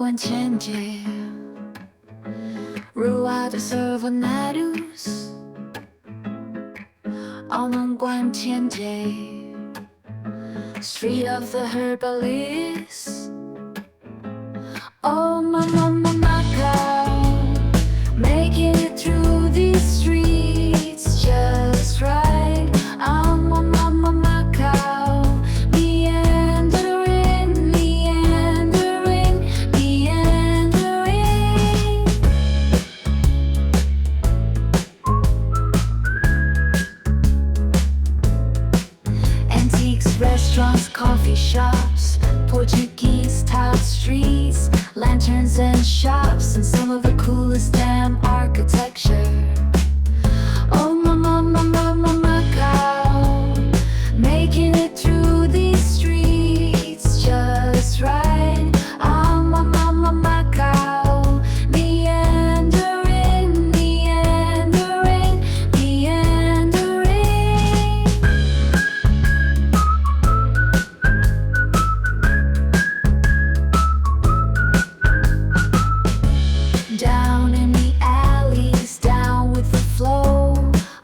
关前街 Ervanários Ervanários 澳门关前街 Street of the Herbalist Oh mama Macau Making it through these streets just right Oh mama Macau Meandering, meandering, meandering Antiques, restaurants, coffee shops Portuguese tiled streets Lanterns and shops And some of the coolest damn architecture Oh mama Macau Making it through these streets just right Oh mama Macau Meandering, meandering, meandering Down in the alleys, down with the flow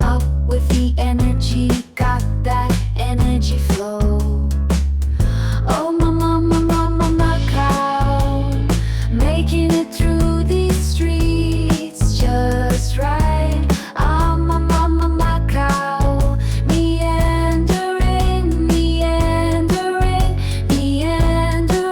Up with the energy, got that energy flow Oh mama Macau Making it through these streets just right Oh mama Macau Meandering, meandering, meandering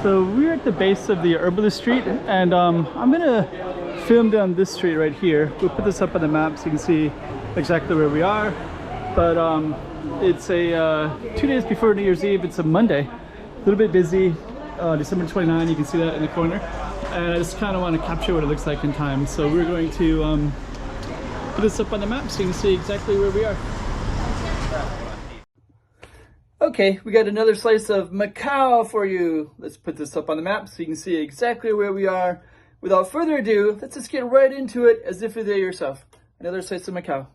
So we're at the base of the Herbalist street, and I'm gonna film down this street right here. We'll put this up on the map so you can see exactly where we are. But it's a 2 days before New Year's Eve. It's a Monday, a little bit busy. December 29, you can see that in the corner. And I just kind of want to capture what it looks like in time. So we're going to put this up on the map so you can see exactly where we are. Okay, we got another slice of Macau for you. Let's put this up on the map so you can see exactly where we are. Without further ado, let's just get right into it as if you're there yourself. Another slice of Macau.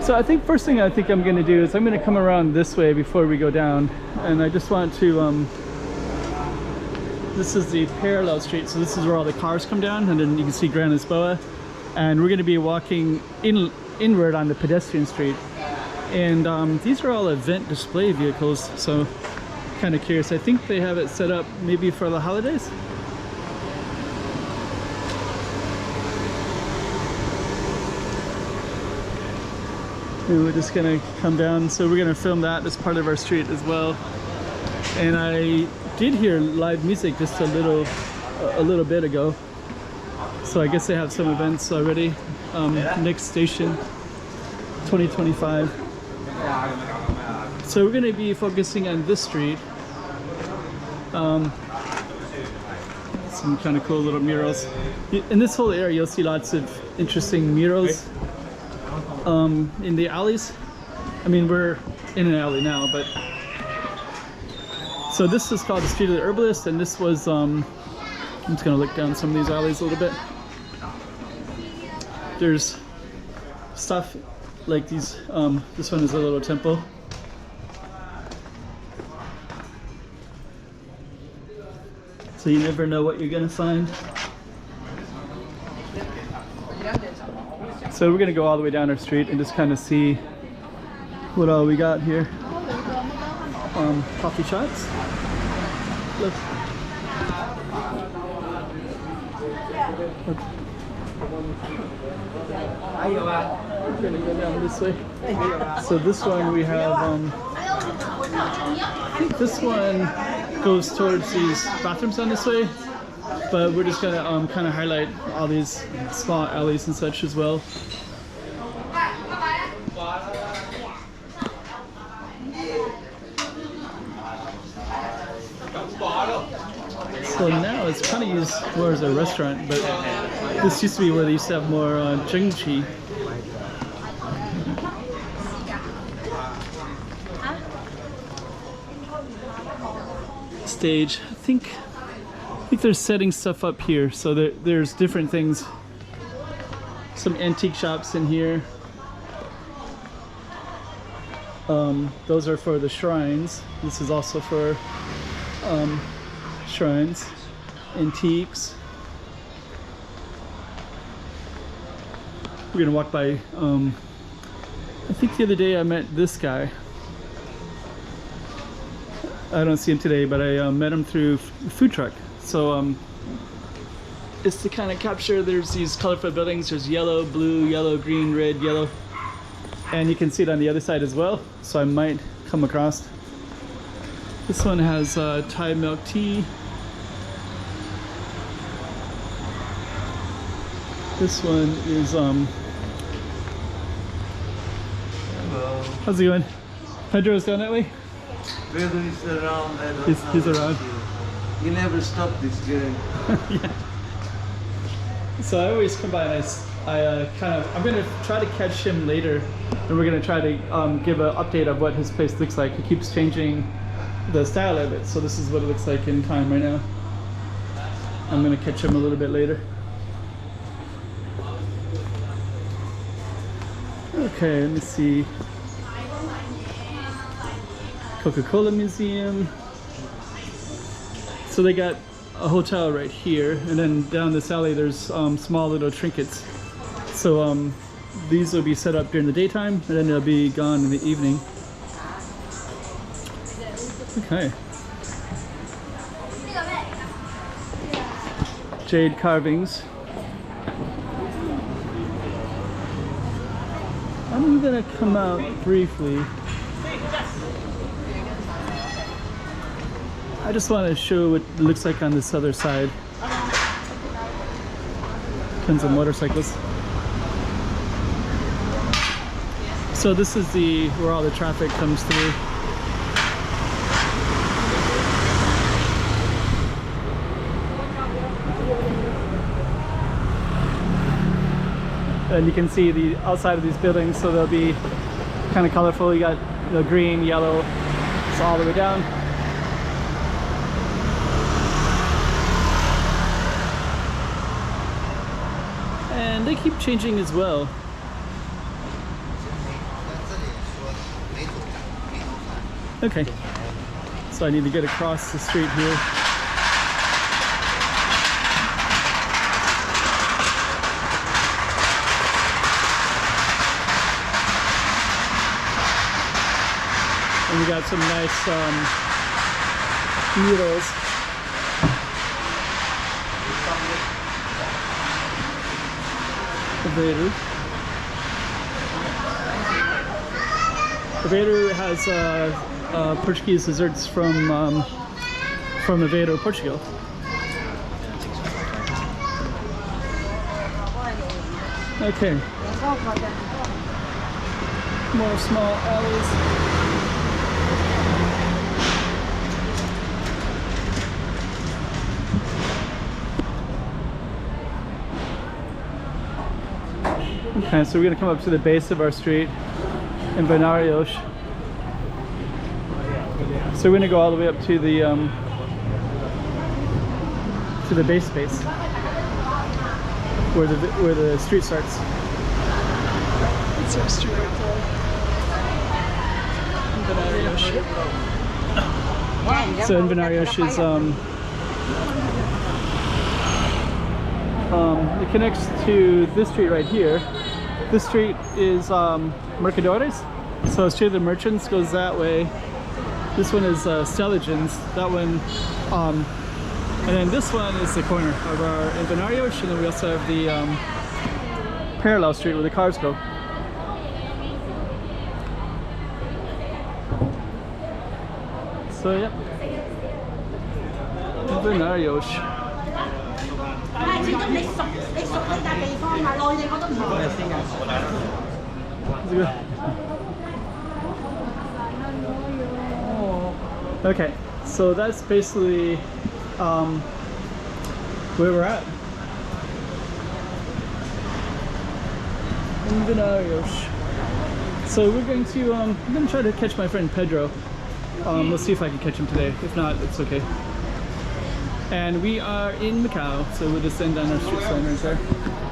So I think first thing I think I'm gonna do is I'm gonna come around this way before we go down. And I just want to, this is the parallel street. So this is where all the cars come down, and then you can see Grand Lisboa. And we're gonna be walking inward on the pedestrian street. And these are all event display vehicles, so kind of curious. I think they have it set up maybe for the holidays. And we're just gonna come down, so we're gonna film that as part of our street as well. And I did hear live music just a little bit ago, so I guess they have some events already. Next station 2025. So we're going to be focusing on this street. Some kind of cool little murals. In this whole area you'll see lots of interesting murals in the alleys. I mean, we're in an alley now, but so this is called the Street of the Herbalist, and this was I'm just going to look down some of these alleys a little bit. There's stuff like these. This one is a little temple. So you never know what you're gonna find. So we're gonna go all the way down our street and just kind of see what all we got here. Coffee shops. Look. We're gonna go down this way. So this one we have, I think this one goes towards these bathrooms down this way, but we're just gonna kind of highlight all these small alleys and such as well. So now it's kind of used more as a restaurant, but this used to be where they used to have more jungchi. Stage. I think think they're setting stuff up here, so there's different things. Some antique shops in here. Those are for the shrines. This is also for shrines, antiques. We're gonna walk by. I think the other day I met this guy. I don't see him today, but I met him through food truck. So it's to kind of capture. There's these colorful buildings. There's yellow, blue, yellow, green, red, yellow, and you can see it on the other side as well. So I might come across. This one has Thai milk tea. This one is Hello. how's it going? Pedro's down that way? Pedro is around. I don't He's know. around. He never stopped this guy. Yeah. So I always come by and I'm gonna try to catch him later, and we're gonna try to give an update of what his place looks like. He keeps changing the style of it, so this is what it looks like in time right now. I'm gonna catch him a little bit later. Okay, let me see. Coca-Cola Museum. So they got a hotel right here, and then down this alley there's small little trinkets. So these will be set up during the daytime, and then they'll be gone in the evening. Okay. Jade carvings. I'm gonna come out briefly. I just want to show what it looks like on this other side. Tons of motorcycles. So this is where all the traffic comes through. And you can see the outside of these buildings, so they'll be kind of colorful. You got green, yellow, it's all the way down. And they keep changing as well. Okay, so I need to get across the street here. And we got some nice murals. Aveiro has Portuguese desserts from Aveiro, Portugal. Okay. More small alleys. Okay, so we're gonna come up to the base of our street in Ervanários. So we're gonna go all the way up to the base space where the street starts. It's our street right there. So Ervanários is it connects to this street right here. This street is Mercadores, so Street of the Merchants goes that way. This one is Stelligens, that one, and then this one is the corner of our Ervanários, and then we also have the parallel street where the cars go. So yeah, Ervanários. Okay, so that's basically where we're at. Ervanários. So we're going to I'm gonna try to catch my friend Pedro. We'll see if I can catch him today. If not, it's okay. And we are in Macau, so we'll just send down our street sign right there.